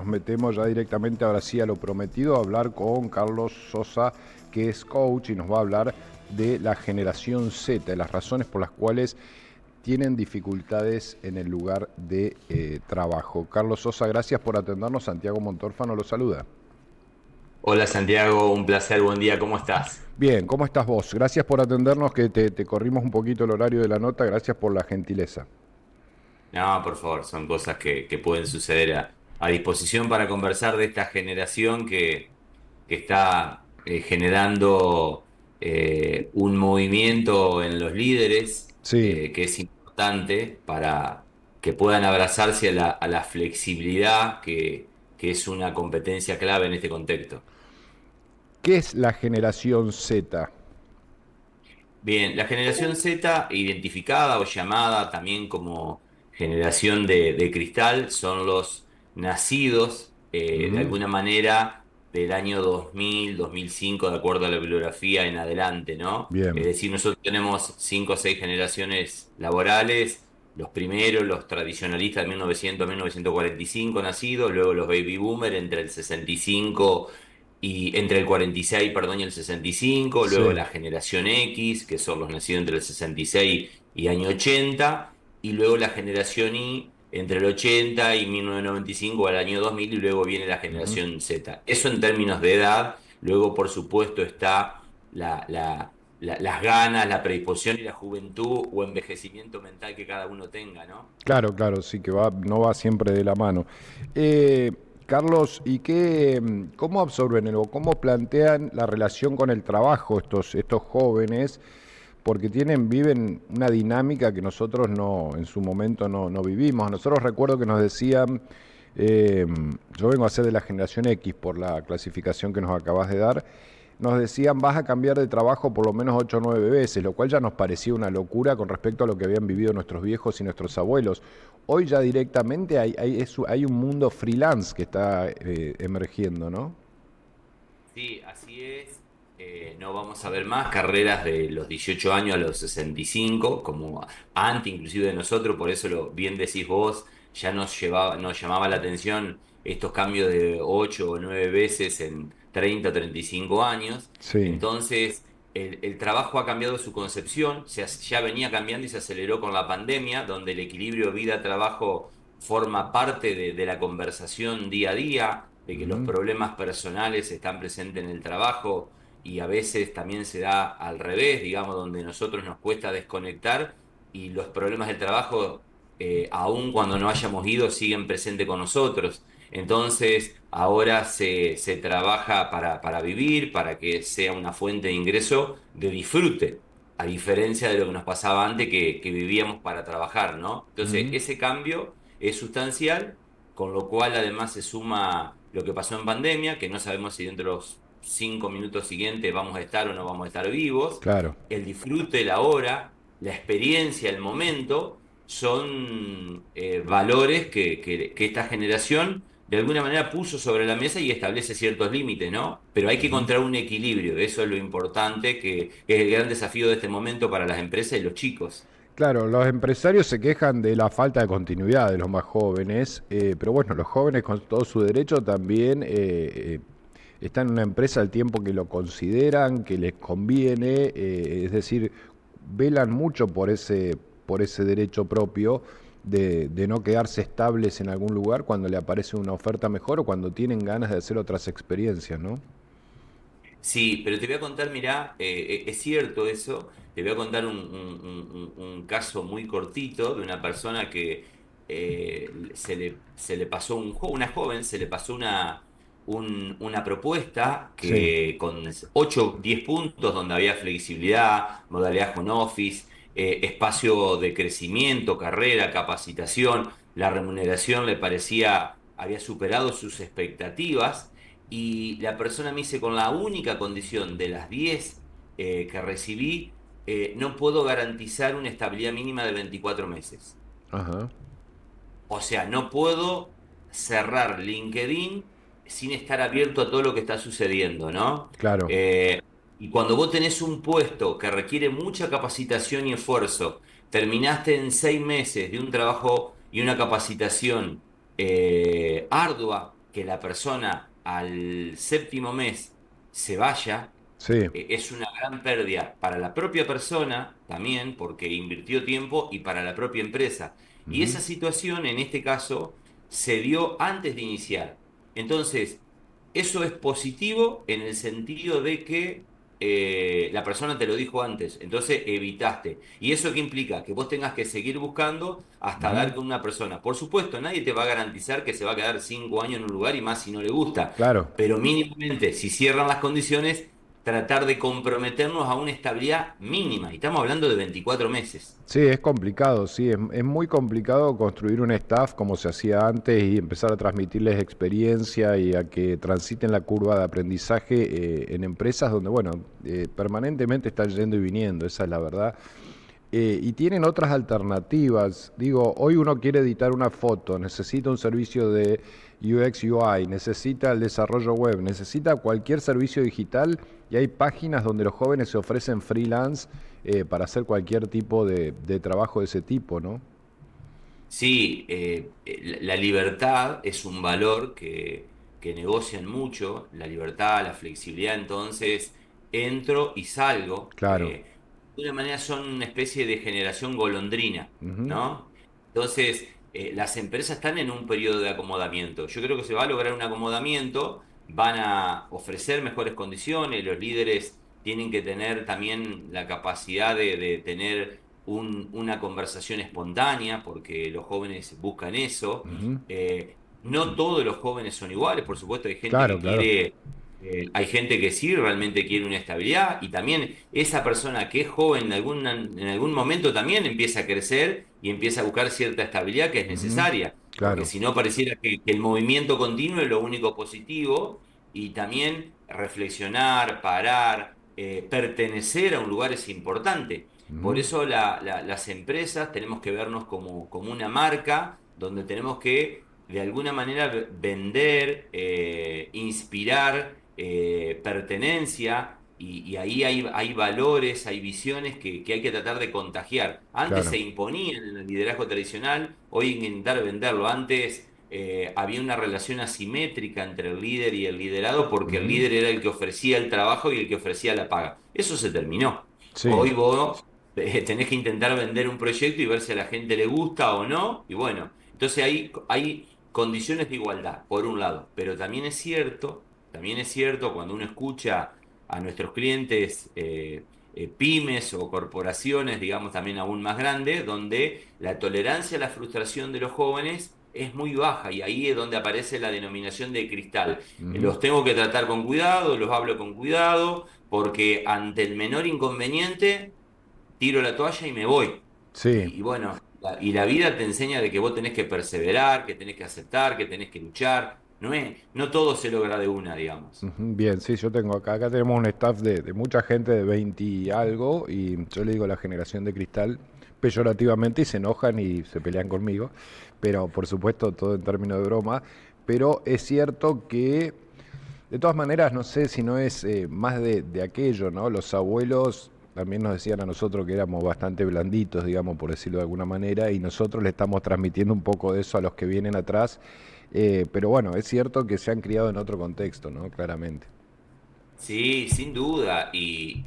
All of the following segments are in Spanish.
nos metemos ya directamente, ahora sí, a lo prometido, a hablar con Carlos Sosa, que es coach y nos va a hablar de la generación Z, de las razones por las cuales tienen dificultades en el lugar de trabajo. Carlos Sosa, gracias por atendernos. Santiago Montorfano lo saluda. Hola Santiago, un placer, buen día, ¿cómo estás? Bien, ¿cómo estás vos? Gracias por atendernos, que te corrimos un poquito el horario de la nota, gracias por la gentileza. No, por favor, son cosas que pueden suceder a disposición para conversar de esta generación que está generando un movimiento en los líderes Sí, que es importante para que puedan abrazarse a la flexibilidad que es una competencia clave en este contexto. ¿qué es la generación Z? Bien, la generación Z, identificada o llamada también como generación de cristal, son los nacidos de Mm, alguna manera del año 2000, 2005, de acuerdo a la bibliografía en adelante, ¿no? Es bien. decir, nosotros tenemos cinco o seis generaciones laborales, los primeros, los tradicionalistas de 1900 a 1945 nacidos, luego los baby boomers entre el 65 y entre el 46, perdón, y el 65, luego Sí. la generación X, que son los nacidos entre el 66 y año 80, y luego la generación Y entre el 80 y 1995 al año 2000, y luego viene la Ujú. generación Z. Eso en términos de edad, luego por supuesto está las ganas, la predisposición y la juventud o envejecimiento mental que cada uno tenga, ¿no? Claro, claro, sí que va, no va siempre de la mano. Eh, Carlos, ¿y cómo absorben o cómo plantean la relación con el trabajo estos jóvenes? Porque viven una dinámica que nosotros no, en su momento no vivimos. Nosotros recuerdo que nos decían, eh, yo vengo a ser de la generación X por la clasificación que nos acabas de dar, nos decían vas a cambiar de trabajo por lo menos 8 o 9 veces, lo cual ya nos parecía una locura con respecto a lo que habían vivido nuestros viejos y nuestros abuelos. Hoy ya directamente hay un mundo freelance que está emergiendo, ¿no? Sí, así es. No vamos a ver más carreras de los 18 años a los 65, como antes inclusive de nosotros, por eso lo bien decís vos, ya nos llamaba la atención estos cambios de 8 o 9 veces en 30 o 35 años. Sí. Entonces, el trabajo ha cambiado su concepción, ya venía cambiando y se aceleró con la pandemia, donde el equilibrio vida-trabajo forma parte de la conversación día a día, de que los Ujú. problemas personales están presentes en el trabajo y a veces también se da al revés, digamos, donde nosotros nos cuesta desconectar y los problemas del trabajo, aun cuando no hayamos ido, siguen presentes con nosotros. Entonces, ahora se trabaja para vivir, para que sea una fuente de ingreso de disfrute, a diferencia de lo que nos pasaba antes, que vivíamos para trabajar, ¿no? Entonces, Ujú. ese cambio es sustancial, con lo cual además se suma lo que pasó en pandemia, que no sabemos si dentro de los 5 minutos siguientes vamos a estar o no vamos a estar vivos. Claro. El disfrute, la hora, la experiencia, el momento, son valores que esta generación de alguna manera puso sobre la mesa y establece ciertos límites, ¿no? Pero hay que Ujú. encontrar un equilibrio, eso es lo importante, que es el gran desafío de este momento para las empresas y los chicos. Claro, los empresarios se quejan de la falta de continuidad de los más jóvenes, pero bueno, los jóvenes con todo su derecho también están en una empresa al tiempo que lo consideran, que les conviene, es decir, velan mucho por ese derecho propio de no quedarse estables en algún lugar cuando le aparece una oferta mejor o cuando tienen ganas de hacer otras experiencias, ¿no? Sí, pero te voy a contar, mirá, es cierto eso, te voy a contar un caso muy cortito de una persona que se le pasó una joven, se le pasó una propuesta Sí. que con 8 10 puntos donde había flexibilidad, modalidad home office, espacio de crecimiento, carrera, capacitación, la remuneración le parecía, había superado sus expectativas y la persona me dice, con la única condición de las 10 que recibí, no puedo garantizar una estabilidad mínima de 24 meses. Ajá. O sea, no puedo cerrar LinkedIn sin estar abierto a todo lo que está sucediendo, ¿no? Claro. Eh, y cuando vos tenés un puesto que requiere mucha capacitación y esfuerzo, terminaste en 6 meses de un trabajo y una capacitación ardua, que la persona al séptimo mes se vaya, Sí. es una gran pérdida para la propia persona también, porque invirtió tiempo, y para la propia empresa. Y Ujú. esa situación, en este caso, se dio antes de iniciar. Entonces, eso es positivo en el sentido de que la persona te lo dijo antes, entonces evitaste. ¿Y eso qué implica? Que vos tengas que seguir buscando hasta Ujú. dar con una persona. Por supuesto, nadie te va a garantizar que se va a quedar 5 años en un lugar y más si no le gusta, Claro. pero mínimamente, si cierran las condiciones, tratar de comprometernos a una estabilidad mínima. Y estamos hablando de 24 meses. Sí, es complicado, sí, es muy complicado construir un staff como se hacía antes y empezar a transmitirles experiencia y a que transiten la curva de aprendizaje en empresas donde, bueno, permanentemente están yendo y viniendo, esa es la verdad. Y tienen otras alternativas. Digo, hoy uno quiere editar una foto, necesita un servicio de UX UI, necesita el desarrollo web, necesita cualquier servicio digital y hay páginas donde los jóvenes se ofrecen freelance para hacer cualquier tipo de trabajo de ese tipo, ¿no? Sí, la libertad es un valor que negocian mucho, la libertad, la flexibilidad, entonces entro y salgo. Claro. De una manera son una especie de generación golondrina, Ujú. ¿no? Entonces, las empresas están en un periodo de acomodamiento. Yo creo que se va a lograr un acomodamiento, van a ofrecer mejores condiciones, los líderes tienen que tener también la capacidad de tener una conversación espontánea, porque los jóvenes buscan eso. Ujú. No todos los jóvenes son iguales, por supuesto, hay gente Claro, que claro. quiere, hay gente que sí realmente quiere una estabilidad, y también esa persona que es joven en algún momento también empieza a crecer y empieza a buscar cierta estabilidad que es Ujú. necesaria, porque Claro. si no pareciera que el movimiento continuo es lo único positivo, y también reflexionar, parar, pertenecer a un lugar es importante. Por Ujú. eso las empresas tenemos que vernos como una marca donde tenemos que de alguna manera vender, inspirar, pertenencia, y ahí hay valores, hay visiones que hay que tratar de contagiar. Antes Claro. se imponían en el liderazgo tradicional, hoy intentar venderlo. Antes había una relación asimétrica entre el líder y el liderado, porque el Ujú. líder era el que ofrecía el trabajo y el que ofrecía la paga. Eso se terminó. Sí. Hoy vos tenés que intentar vender un proyecto y ver si a la gente le gusta o no. Y bueno, entonces hay condiciones de igualdad, por un lado. Pero también es cierto cuando uno escucha a nuestros clientes, pymes o corporaciones, digamos también aún más grandes, donde la tolerancia a la frustración de los jóvenes es muy baja, y ahí es donde aparece la denominación de cristal. Ujú. Los tengo que tratar con cuidado, los hablo con cuidado, porque ante el menor inconveniente tiro la toalla y me voy. Sí. Y bueno, y la vida te enseña de que vos tenés que perseverar, que tenés que aceptar, que tenés que luchar. No todo se logra de una, digamos. Ujú. Bien, sí, yo tengo acá tenemos un staff de mucha gente de 20 y algo, y yo le digo la generación de cristal peyorativamente y se enojan y se pelean conmigo, pero por supuesto todo en términos de broma, pero es cierto que de todas maneras no sé si no es más de aquello, ¿no? Los abuelos también nos decían a nosotros que éramos bastante blanditos, digamos, por decirlo de alguna manera, y nosotros le estamos transmitiendo un poco de eso a los que vienen atrás. Pero bueno, es cierto que se han criado en otro contexto, ¿no? Claramente. Sí, sin duda. Y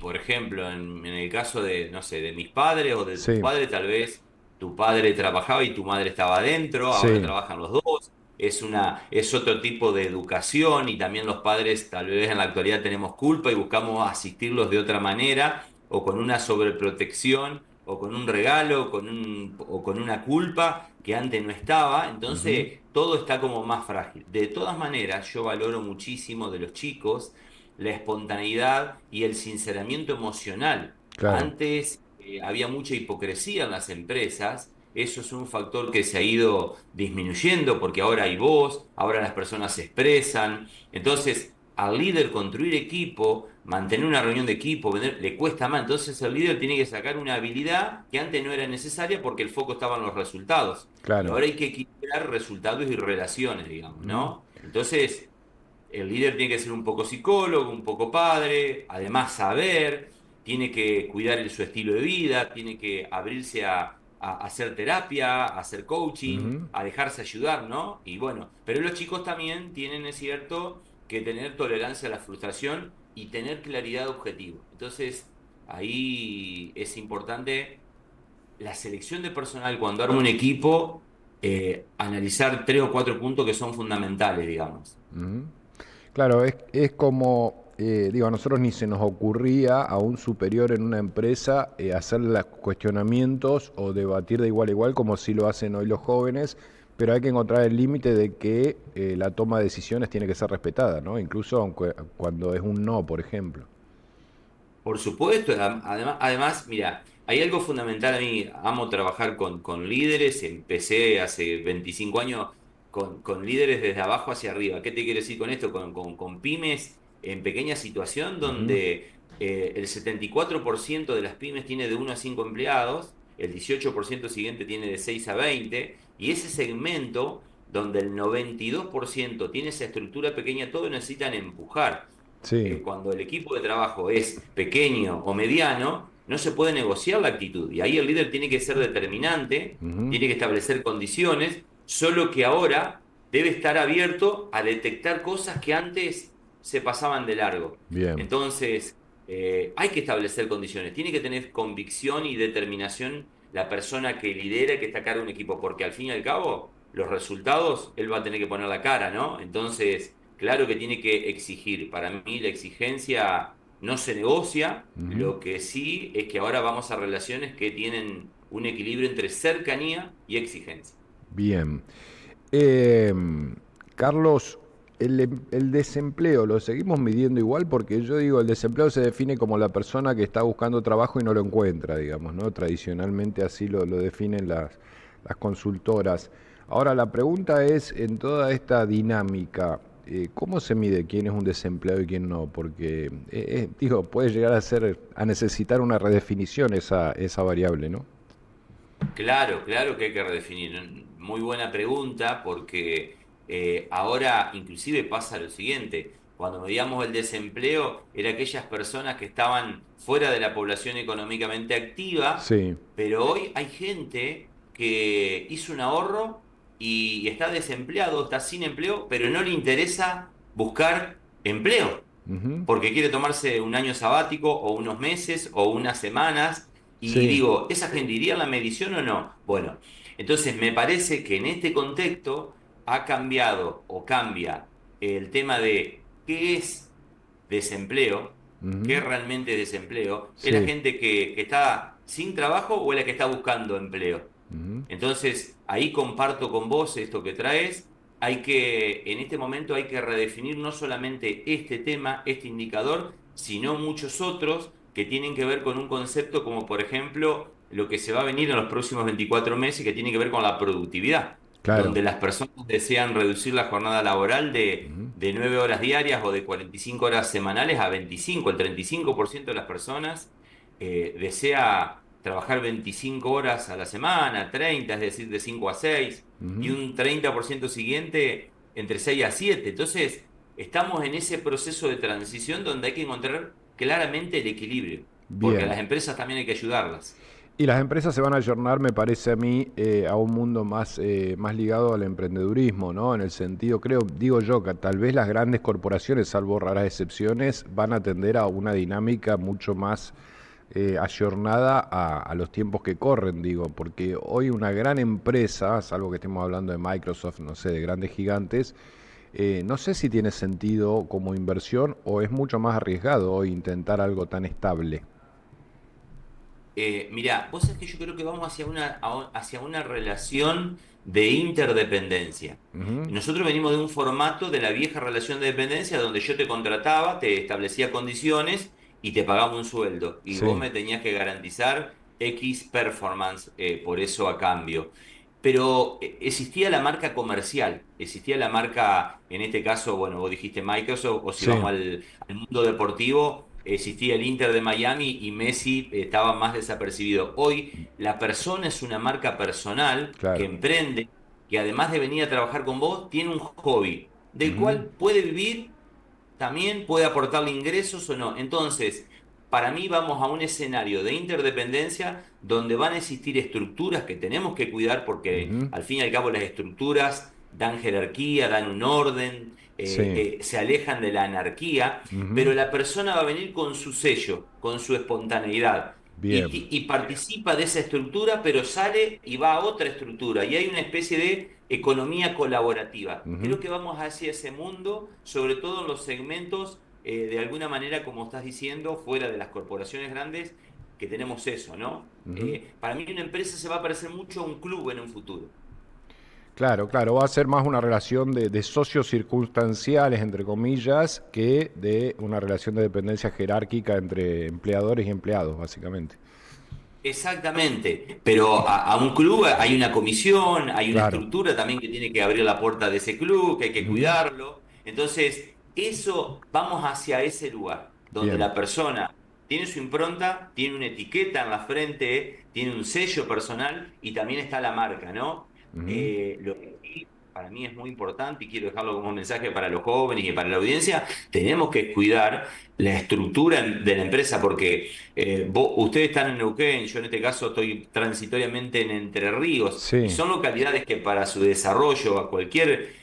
por ejemplo, en el caso de, no sé, de mis padres o de tus Sí, padres, tal vez tu padre trabajaba y tu madre estaba adentro, ahora sí. trabajan los dos. Es otro tipo de educación, y también los padres tal vez en la actualidad tenemos culpa y buscamos asistirlos de otra manera, o con una sobreprotección, o con un regalo, o con una culpa que antes no estaba. Ujú. Entonces todo está como más frágil. De todas maneras, yo valoro muchísimo de los chicos la espontaneidad y el sinceramiento emocional. Claro. Antes había mucha hipocresía en las empresas. Eso es un factor que se ha ido disminuyendo, porque ahora hay voz, ahora las personas se expresan. Entonces, al líder construir equipo, mantener una reunión de equipo, le cuesta más. Entonces, el líder tiene que sacar una habilidad que antes no era necesaria, porque el foco estaba en los resultados. Y Claro. ahora hay que equilibrar resultados y relaciones, digamos, Ujú. ¿no? entonces el líder tiene que ser un poco psicólogo, un poco padre, además saber, tiene que cuidar su estilo de vida, tiene que abrirse a hacer terapia, a hacer coaching, Ujú. a dejarse ayudar, ¿no? Y bueno, pero los chicos también tienen, es cierto, que tener tolerancia a la frustración y tener claridad de objetivo. Entonces, ahí es importante la selección de personal cuando arma un equipo, analizar 3 o 4 puntos que son fundamentales, digamos. Ujú. Claro, es como, digo, a nosotros ni se nos ocurría a un superior en una empresa hacerle cuestionamientos o debatir de igual a igual como sí lo hacen hoy los jóvenes, pero hay que encontrar el límite de que la toma de decisiones tiene que ser respetada, ¿no? Incluso aunque, cuando es un no, por ejemplo. Por supuesto, además, mira, hay algo fundamental a mí, amo trabajar con líderes, empecé hace 25 años con líderes desde abajo hacia arriba. ¿Qué te quiero decir con esto? Con pymes en pequeña situación Ujú. donde el 74% de las pymes tiene de 1 a 5 empleados, el 18% siguiente tiene de 6 a 20, y ese segmento donde el 92% tiene esa estructura pequeña, todos necesitan empujar. Sí. Cuando el equipo de trabajo es pequeño o mediano, no se puede negociar la actitud. Y ahí el líder tiene que ser determinante, Ujú. tiene que establecer condiciones, solo que ahora debe estar abierto a detectar cosas que antes se pasaban de largo. Bien. Entonces, hay que establecer condiciones, tiene que tener convicción y determinación la persona que lidera, que está a cargo de un equipo, porque al fin y al cabo, los resultados, él va a tener que poner la cara, ¿no? Entonces, claro que tiene que exigir. Para mí la exigencia no se negocia, Ujú. lo que sí es que ahora vamos a relaciones que tienen un equilibrio entre cercanía y exigencia. Bien. Carlos, el desempleo, ¿lo seguimos midiendo igual? Porque yo digo, el desempleo se define como la persona que está buscando trabajo y no lo encuentra, digamos, ¿no? Tradicionalmente así lo definen las consultoras. Ahora, la pregunta es, en toda esta dinámica, ¿cómo se mide quién es un desempleado y quién no? Porque, digo, puede llegar a necesitar una redefinición esa variable, ¿no? Claro, claro que hay que redefinir. Muy buena pregunta porque ahora inclusive pasa lo siguiente. Cuando medíamos el desempleo, era aquellas personas que estaban fuera de la población económicamente activa, Sí. pero hoy hay gente que hizo un ahorro y está desempleado, está sin empleo, pero no le interesa buscar empleo Ujú. porque quiere tomarse un año sabático o unos meses o unas semanas. Y Sí. digo, ¿esa gente iría a la medición o no? Bueno, entonces me parece que en este contexto ha cambiado o cambia el tema de qué es desempleo, qué Ujú. realmente es desempleo, es la Sí. gente que está sin trabajo o es la que está buscando empleo. Ujú. Entonces, ahí comparto con vos esto que traes. En este momento hay que redefinir no solamente este tema, este indicador, sino muchos otros que tienen que ver con un concepto como, por ejemplo, lo que se va a venir en los próximos 24 meses, que tiene que ver con la productividad, Claro. donde las personas desean reducir la jornada laboral Ujú. de 9 horas diarias o de 45 horas semanales a 25. El 35% de las personas desea trabajar 25 horas a la semana, 30, es decir, de 5 a 6, y Ujú. un 30% siguiente entre 6 a 7. Entonces, estamos en ese proceso de transición donde hay que encontrar claramente el equilibrio, porque a Bien. las empresas también hay que ayudarlas. Y las empresas se van a ayornar, me parece a mí, a un mundo más ligado al emprendedurismo, ¿no? En el sentido, creo, digo yo, que tal vez las grandes corporaciones, salvo raras excepciones, van a tender a una dinámica mucho más ayornada a los tiempos que corren, digo, porque hoy una gran empresa, salvo que estemos hablando de Microsoft, no sé, de grandes gigantes, no sé si tiene sentido como inversión o es mucho más arriesgado hoy intentar algo tan estable. Mirá, vos sabés que yo creo que vamos hacia una relación de interdependencia. Ujú. Nosotros venimos de un formato de la vieja relación de dependencia donde yo te contrataba, te establecía condiciones y te pagaba un sueldo. Y vos Sí. me tenías que garantizar X performance, por eso a cambio. Pero existía la marca comercial, existía la marca, en este caso, bueno, vos dijiste Microsoft, o si Sí. vamos al mundo deportivo, existía el Inter de Miami y Messi estaba más desapercibido. Hoy la persona es una marca personal que Claro. emprende, que además de venir a trabajar con vos, tiene un hobby del Ujú. cual puede vivir, también puede aportarle ingresos o no. Entonces, para mí vamos a un escenario de interdependencia donde van a existir estructuras que tenemos que cuidar porque Ujú. al fin y al cabo las estructuras dan jerarquía, dan un orden, Sí. se alejan de la anarquía, Ujú. pero la persona va a venir con su sello, con su espontaneidad. Bien. Y participa de esa estructura, pero sale y va a otra estructura. Y hay una especie de economía colaborativa. Ujú. Creo que vamos hacia ese mundo, sobre todo en los segmentos, de alguna manera, como estás diciendo, fuera de las corporaciones grandes, que tenemos eso, ¿no? Ujú. Para mí una empresa se va a parecer mucho a un club en un futuro. Claro, claro, va a ser más una relación de socios circunstanciales, entre comillas, que de una relación de dependencia jerárquica entre empleadores y empleados, básicamente. Exactamente, pero a un club hay una comisión, hay una Claro. estructura también que tiene que abrir la puerta de ese club, que hay que Ujú. cuidarlo. Entonces, eso, vamos hacia ese lugar, donde Bien. la persona tiene su impronta, tiene una etiqueta en la frente, tiene un sello personal y también está la marca, ¿no? Ujú. Lo que sí para mí es muy importante y quiero dejarlo como un mensaje para los jóvenes y para la audiencia, tenemos que cuidar la estructura de la empresa porque ustedes están en Neuquén, yo en este caso estoy transitoriamente en Entre Ríos, y Sí. son localidades que para su desarrollo a cualquier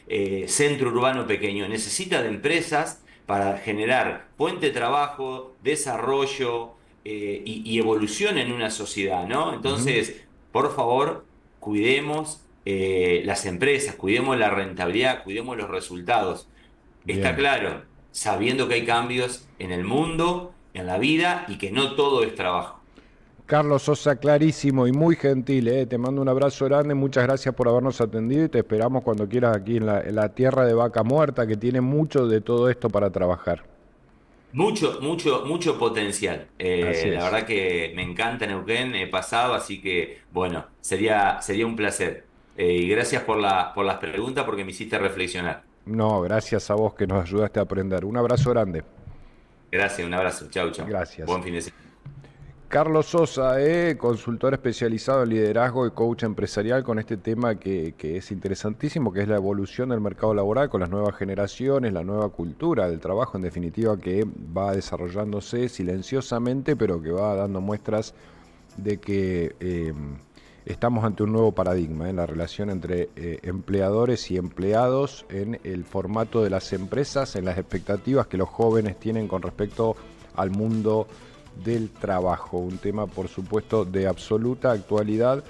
centro urbano pequeño necesita de empresas para generar fuente de trabajo, desarrollo y evolución en una sociedad, ¿no? Ujú. Entonces, por favor, cuidemos las empresas, cuidemos la rentabilidad, cuidemos los resultados. Está Bien. claro, sabiendo que hay cambios en el mundo, en la vida y que no todo es trabajo. Carlos Sosa, clarísimo y muy gentil, ¿eh? Te mando un abrazo grande, muchas gracias por habernos atendido y te esperamos cuando quieras aquí en la tierra de Vaca Muerta, que tiene mucho de todo esto para trabajar. Mucho, mucho, mucho potencial. Así La es. verdad que me encanta Neuquén, he pasado, así que bueno, sería un placer. Y gracias por las preguntas porque me hiciste reflexionar. No, gracias a vos que nos ayudaste a aprender. Un abrazo grande. Gracias, un abrazo. Chau, chau. Gracias. Buen fin de semana. Carlos Sosa, consultor especializado en liderazgo y coach empresarial con este tema que es interesantísimo, que es la evolución del mercado laboral con las nuevas generaciones, la nueva cultura del trabajo, en definitiva, que va desarrollándose silenciosamente, pero que va dando muestras de que estamos ante un nuevo paradigma en la relación entre empleadores y empleados, en el formato de las empresas, en las expectativas que los jóvenes tienen con respecto al mundo del trabajo. Un tema, por supuesto, de absoluta actualidad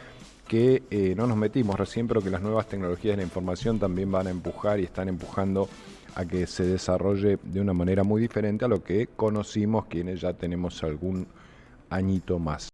que no nos metimos recién, pero que las nuevas tecnologías de la información también van a empujar y están empujando a que se desarrolle de una manera muy diferente a lo que conocimos quienes ya tenemos algún añito más.